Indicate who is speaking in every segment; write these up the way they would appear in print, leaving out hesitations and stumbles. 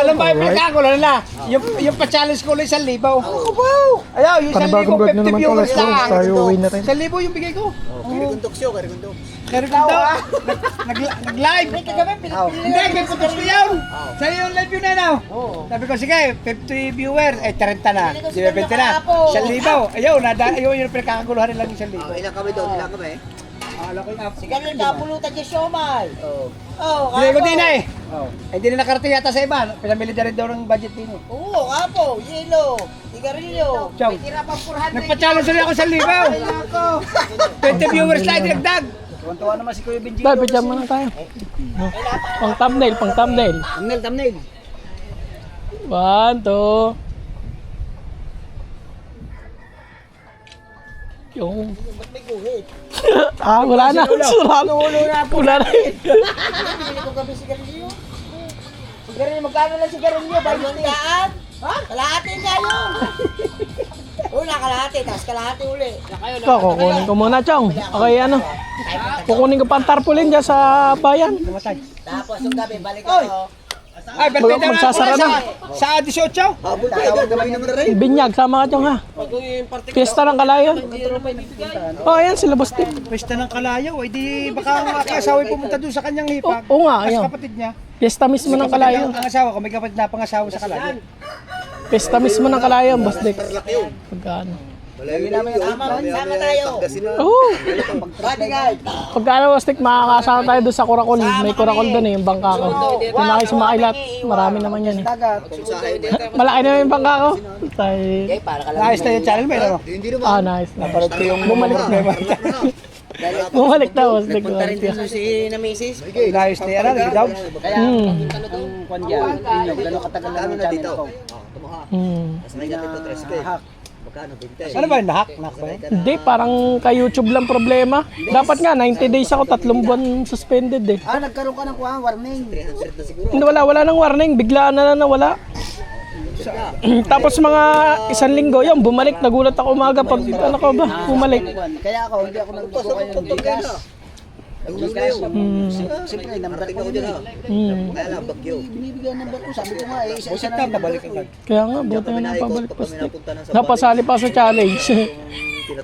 Speaker 1: Alam ba yung pinakakulo na? Yung pa-challenge ko lang 1,000. Ayaw, yung 1,000
Speaker 2: Panibagong vlog na
Speaker 1: 50
Speaker 2: naman
Speaker 1: viewers
Speaker 2: pala.
Speaker 1: lang.
Speaker 2: Tayo uwi na rin.
Speaker 1: 1,000 yung bigay ko.
Speaker 3: Karigundok siyo, karigundok.
Speaker 1: Pero dito, nag-live. Hindi, may putos ko yun. Sa'yo yung live yun na now. Sabi ko, sige, 50 viewers, 30 na. Di ba 20 na? 1,000. Ayaw, yung pinakakaguluhan lang yung 1,000.
Speaker 3: Ilang kami doon, ilang kami.
Speaker 1: Alam ko yung app.
Speaker 4: Sige rin kapulutan yung siomay.
Speaker 1: Hindi ko din eh. Hindi na nakarating yata sa iba. Pinamili na rin daw ng budget din eh.
Speaker 4: Oo, kapo, yelo, sigarilyo.
Speaker 1: Chow.
Speaker 4: Tira pang 400.
Speaker 1: Nagpa-challenge rin ako 1,000. 20 viewers lang, dinagdag. Tuwan-tuwa naman si Kuya Benjito.
Speaker 2: Dahil, pajam mo na tayo. Pang thumbnail, pang thumbnail.
Speaker 1: Thumbnail.
Speaker 2: 1, 2. Yung... wala na. Wala na. Wala na.
Speaker 4: Bili ko gabi sigarilyo. Sigarilyo, magkano lang sigarilyo? Bayutaan? Ha? Kalahati nga yun. Una kalahati, tapos kalahati uli.
Speaker 2: Ito, kukunin ko muna, Chong. Okay, ano? Kukunin ko pang tarpaulin dyan sa bayan.
Speaker 4: Tapos yung gabi, balik ako.
Speaker 1: Ay, birthday na
Speaker 2: Magsasara na.
Speaker 1: Sa 18.
Speaker 3: Habol pa, ikaw gabay naman na rin.
Speaker 2: Binyag, sama ka, Chong, ha? Fiesta ng Kalayo. Oh, ayan, sila Bustik.
Speaker 1: Pwesta ng Kalayaw. Ay di baka ang aking asawa ay pumunta doon sa kanyang hipag.
Speaker 2: Oo nga,
Speaker 1: As
Speaker 2: ayun.
Speaker 1: kapatid niya.
Speaker 2: Fiesta mismo ng Kalayo.
Speaker 1: Ang asawa ko, may kapatid na pangasawa sa Kalayaw.
Speaker 2: Fiesta mismo ng Kalayo, Bustik. Pagkano?
Speaker 4: Sama tayo.
Speaker 2: Oo.
Speaker 4: Bodyguard.
Speaker 2: Pagkano, Bustik, makakasama tayo doon sa Kurakol. May Kurakol doon eh, yung bangka ko. Kung nakisumakailat, marami naman yan eh. Malaki naman yung bangka ko. Tayo.
Speaker 1: Ayos na yung channel mo, ano?
Speaker 3: Hindi naman.
Speaker 2: Ah, nice.
Speaker 1: Naparod ko yung bumalik na yun.
Speaker 2: Bumalik na, Bustik.
Speaker 4: Punta rin din si na misis.
Speaker 1: Ayos na yan, nag-down.
Speaker 4: Ang kwan dyan, gano'ng katagal na
Speaker 3: Ano
Speaker 4: ng
Speaker 3: na
Speaker 4: channel
Speaker 3: dito?
Speaker 4: ko.
Speaker 3: Mas may natin ito, 3K. Magkano, 20?
Speaker 1: Ano ba yun? Nahak ba yun?
Speaker 2: Hindi, parang kay YouTube lang problema. Dapat nga, 90 days ako, 3 buwan suspended eh.
Speaker 4: Nagkaroon ka ng warning.
Speaker 3: 300 na siguro.
Speaker 2: Hindi, wala nang warning, biglaan na nawala. Tapos mga 1 linggo, yun, bumalik. Nagulat ako umaga pag ano ko ba, bumalik.
Speaker 4: Kaya ako, hindi ako nagbuko kayo ng bigas. Siyempre, number ko yun eh.
Speaker 3: Kaya lang, bagyo.
Speaker 4: Binibigyan ng number ko, sabi ko nga eh, isa-isa
Speaker 1: Busit na,
Speaker 4: na.
Speaker 1: tabalik agad.
Speaker 2: Kaya nga, buti nga napabalik pa.
Speaker 3: Pinapunta na sa
Speaker 2: Napasali pa sa challenge.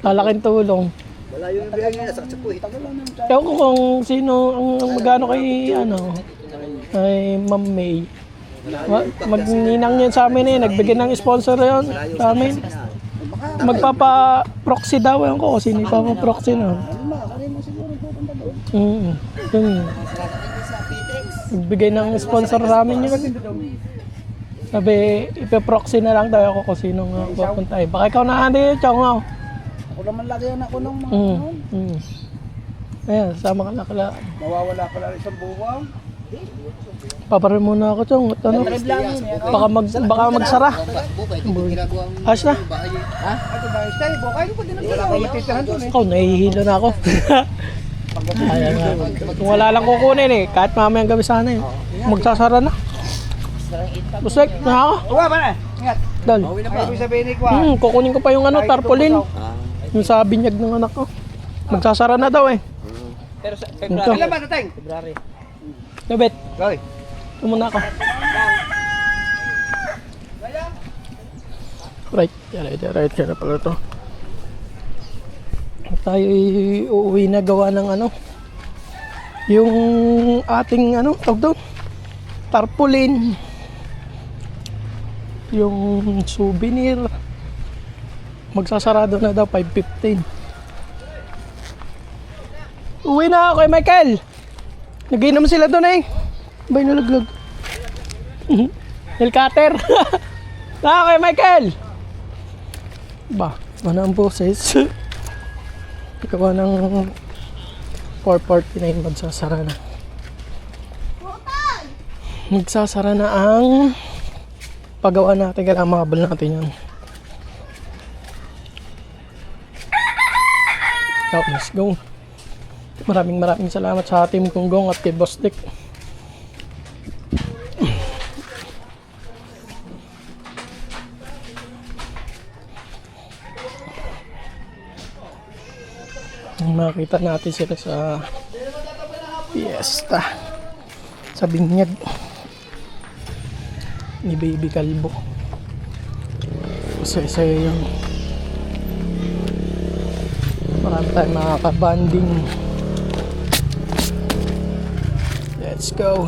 Speaker 2: Lalaking tulong.
Speaker 3: Wala yung bigay nila, sakit sa puwit.
Speaker 2: Ewan ko kung sino ang magano kay ano, kay Ma'am May. Magninang yun sa amin eh, nagbigay ng sponsor yun sa amin. Magpapa-proxy daw, ewan ko kung sino ipapa-proxy na. Yun. Nagbigay ng sponsor sa amin yun. Sabi, ipa-proxy na lang daw ako kung sino nga pupunta eh. Baka ikaw na hindi, Chong.
Speaker 4: Ako naman lagi yan ako nung mga noon.
Speaker 2: Ayan, sama ka na kala.
Speaker 1: Mawawala pala isang buwang.
Speaker 2: Paparin muna ako, Chong. Ano? Baka magsara. Ayos na.
Speaker 1: Ito ba? Stay, bukay ko pa din ang wala ko matitirahan doon eh.
Speaker 2: Ikaw, nahihilo na ako. Ayan nga. Kung wala lang kukunin eh, kahit mamayang gabi sana eh. Magsasara na. Busek, na ako.
Speaker 1: Uwa ba na? Ingat.
Speaker 2: Dal.
Speaker 1: Ay, ibig sabihin ni Kwa.
Speaker 2: Kukunin ko pa yung ano, tarpaulin. Yung sa binyag ng anak ko. Magsasara na daw eh.
Speaker 1: Pero sa
Speaker 2: Ito.
Speaker 1: Kailan ba tateng?
Speaker 2: Nabet,
Speaker 1: Goy.
Speaker 2: tumuna ako. Right, kaya pala ito. Tayo uuwi na gawa ng ano. Yung ating ano, tawag doon. Tarpaulin. Yung souvenir. Magsasarado na daw 5:15. Uwi na ako kay Michael. Nagiinom sila doon eh. Bay nalaglag. Nail cutter. Na kay Michael. Ba, mana ang boses. Ikaw ng 4:49 magsasara na. Magsasara na ang paggawa natin. Kailangan makabal natin yan. So, let's go. Maraming salamat sa Team Kunggong at kay Boss Dick. Makita natin sila sa fiesta sa binyag. ni Baby Kalbo. Isa-isa yun. Marami tayong makaka-banding. Let's go.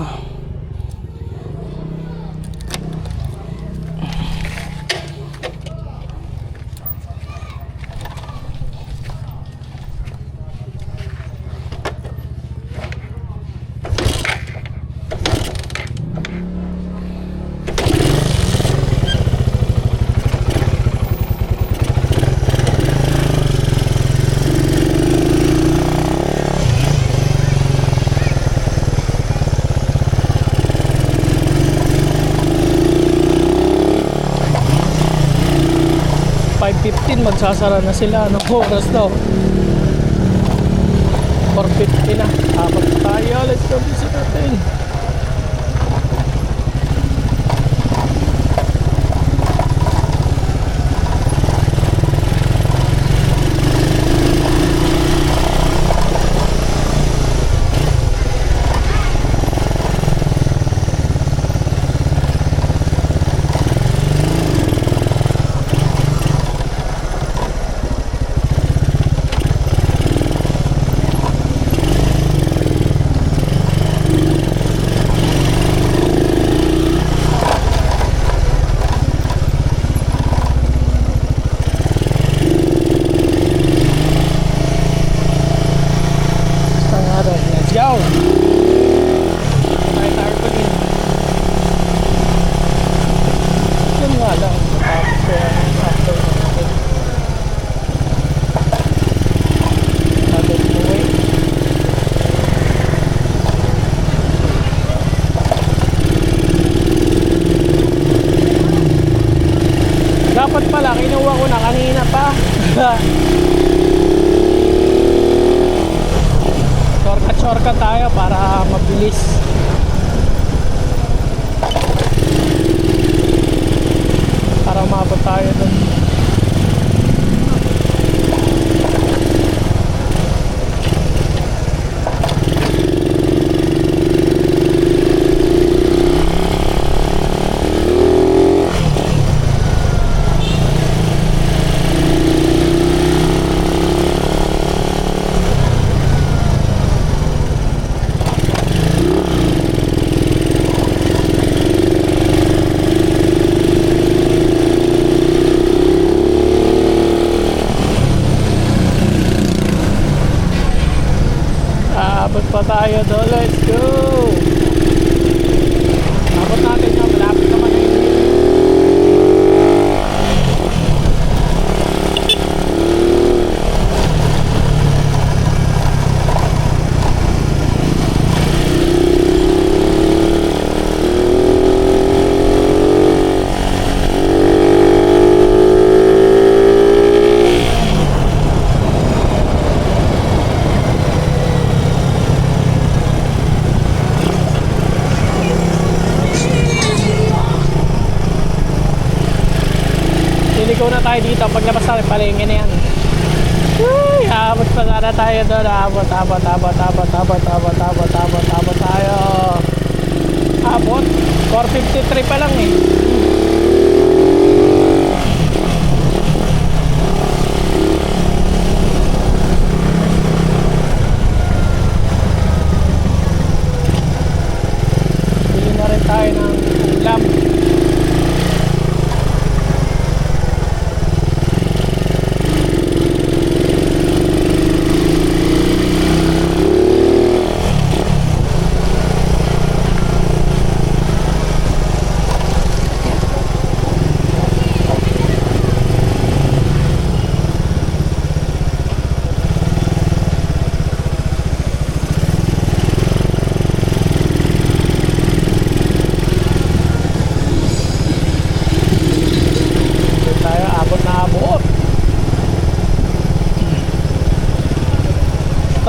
Speaker 2: Magsasara na sila. Anong oras daw? 4:50 na. Apat tayo. Let's go visit natin. Dapat pala, kinuha ko na kanina pa. Shortcut tayo para mabilis. Para umabot tayo dun. Abot pa tayo doon, let's go! Abot natin na, malapit naman na yun. Ikaw na tayo dito, paglabas natin palengke na yan. Uy, abot pa sana tayo doon. Abot tayo. Abot, 4:53 pa lang eh. Bili na rin tayo ng ulam.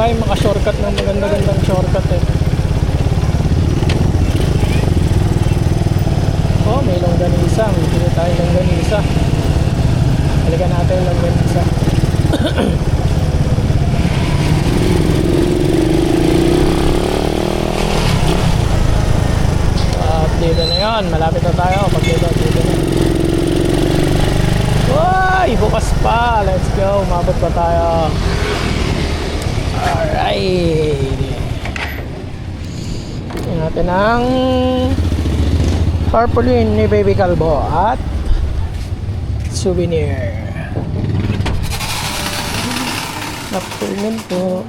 Speaker 2: Tayo maka-shortcut ng maganda-gandang shortcut eh. Oh, may longganisa. May pili tayo longganisa. Halikan natin yung longganisa. Update na Ngayon, malapit na tayo. Pagkita dito na. Uy! Bukas pa. Let's go. Umabot pa tayo. Alright. Tingnan natin ang tarpaulin ni Baby Calvo at souvenir. Afternoon po.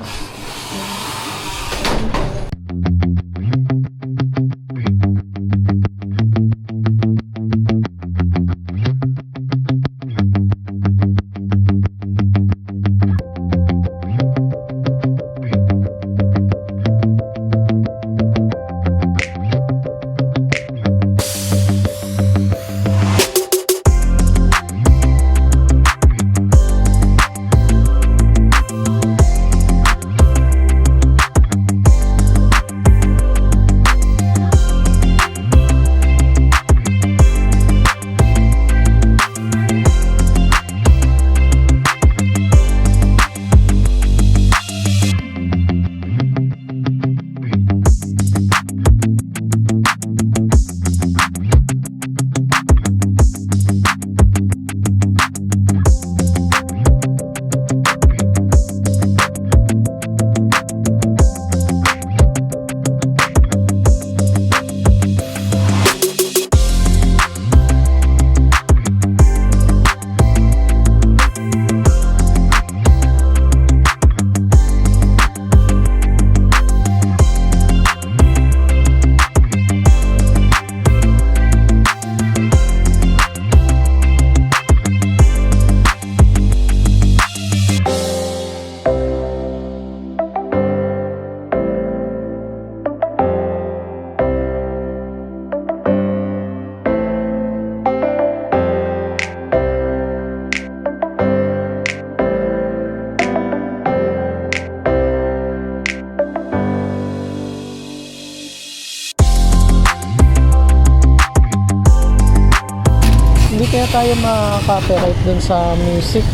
Speaker 2: Kaya tayo ma-copyright dun sa music.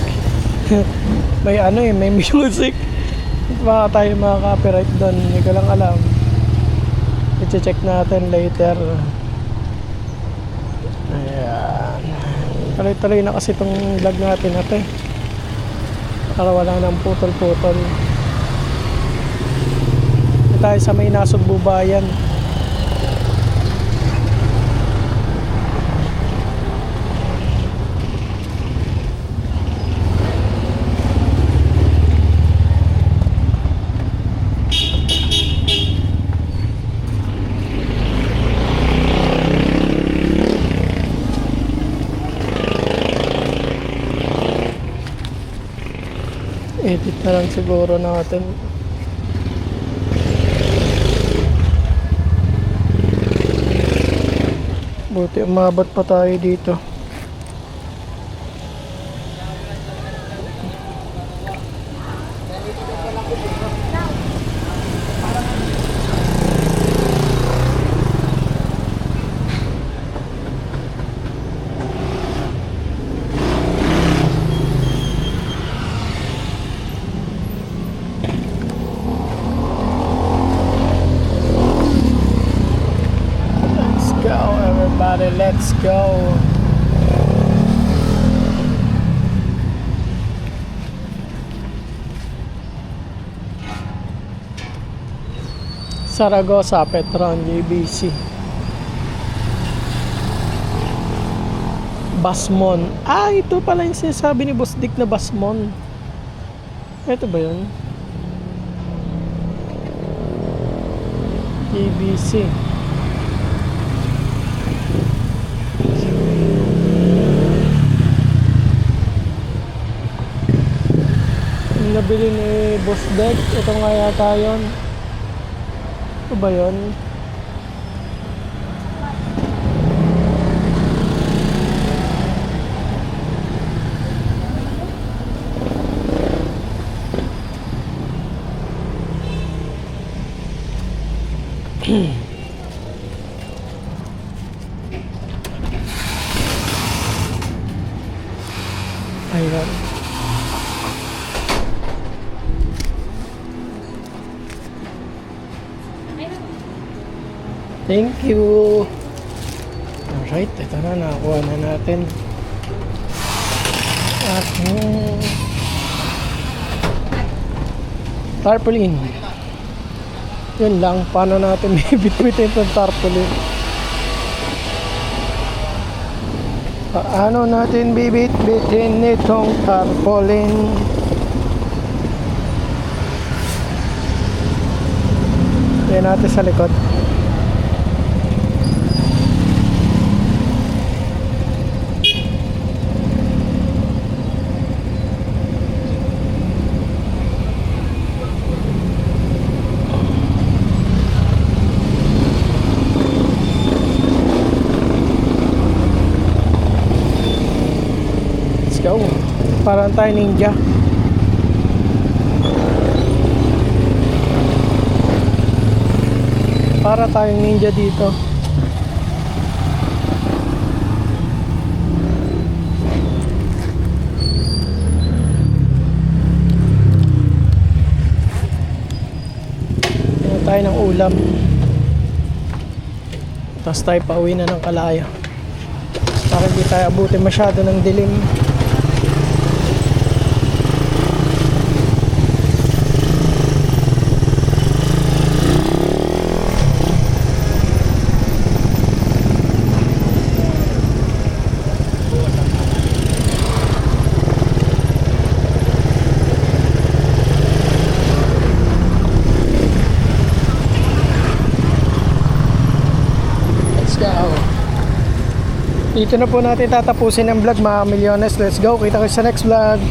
Speaker 2: May ano eh, may music. Baka tayo ma-copyright dun, hindi ko lang alam. I-check natin later. Ayan. Tuloy-tuloy na kasi itong vlog natin ate. Para wala nang putol-putol. Ito tayo sa may Nasugbu Bayan. Edit na lang siguro natin. Buti umabot pa tayo dito. Let's go. Saragossa, Petron, JBC. Basmon. Ah, ito pala yung sinasabi ni Boss Dick na Basmon. Ito ba yun? JBC. Nabili ni Boss Deck, ito nga yata yun. Ito ba yun? Ayun. Thank you. Alright, ito na, nakakuha na natin. At tarpaulin. Yun lang, paano natin may bitbitin itong tarpaulin. Paano natin bibit-bitin itong tarpaulin. Yan natin sa likod. Let's go. Parang tayo ninja. Para tayong ninja dito. Tingnan tayo ng ulam. Tapos tayo pauwi na ng Kalaya. Para hindi tayo abutin masyado ng dilim. Dito na po natin tatapusin ang vlog mga milyones. Let's go. Kita kayo sa next vlog.